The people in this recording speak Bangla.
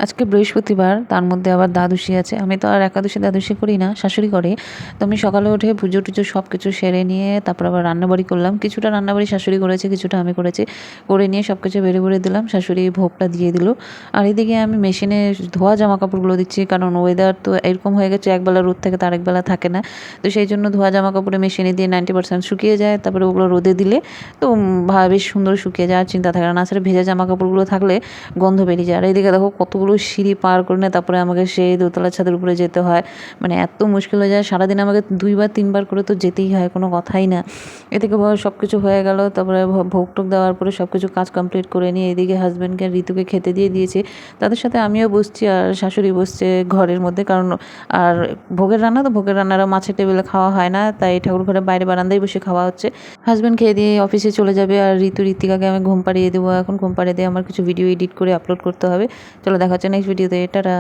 আজকে বৃহস্পতিবার, তার মধ্যে আবার দ্বাদশী আছে। আমি তো আর একাদশী দ্বাদশী করি না, শাশুড়ি করে। তো আমি সকালে উঠে পুজো-টুজো সব কিছু সেরে নিয়ে তারপর আবার রান্নাবাড়ি করলাম। কিছুটা রান্নাবাড়ি শাশুড়ি করেছে, কিছুটা আমি করেছি। করে নিয়ে সব কিছু বেড়ে দিলাম। শাশুড়ি ভোগটা দিয়ে দিল। আর এদিকে আমি মেশিনে ধোয়া জামাকাপড়গুলো দিচ্ছি। কারণ ওয়েদার তো এরকম হয়ে গেছে, একবেলা রোদ থাকে তো আরেক বেলা থাকে না। তো সেই জন্য ধোয়া জামাকাপড়ে মেশিনে দিয়ে 90% শুকিয়ে যায়। তারপরে ওগুলো রোদে দিলে তো বেশ সুন্দর শুকিয়ে যায়, আর চিন্তা থাকে না। তাছাড়া ভেজা জামাকাপড়গুলো থাকলে গন্ধ বেরিয়ে যায়। আর এইদিকে দেখো কতগুলো সিঁড়ি পার করে না তারপরে আমাকে সেই দোতলার ছাদের উপরে যেতে হয়। মানে এত মুশকিল হয়ে যায়, সারাদিন আমাকে 2 বার 3 বার করে তো যেতেই হয়, কোনো কথাই না। এদিকে সব কিছু হয়ে গেল, তারপরে ভোগ টোগ দেওয়ার পরে সব কিছু কাজ কমপ্লিট করে নিয়ে এদিকে হাজব্যান্ডকে আর ঋতুকে খেতে দিয়ে দিয়েছি। তাদের সাথে আমিও বসছি আর শাশুড়ি বসছে ঘরের মধ্যে। কারণ আর ভোগের রান্না তো, ভোগের রান্নারা মাছের টেবিলে খাওয়া হয় না, তাই ঠাকুর ঘরের বাইরে বারান্দায় বসে খাওয়া হচ্ছে। হাজব্যান্ড খেয়ে দিয়ে অফিসে চলে যাবে, আর ঋতিকাকে আমি ঘুম পাড়িয়ে দেবো। এখন ঘুম পাড়িয়ে দিয়ে আমার কিছু ভিডিও এডিট করে আপলোড করতে হবে। চলো দেখা হচ্ছে নেক্সট ভিডিওতে। টাটা।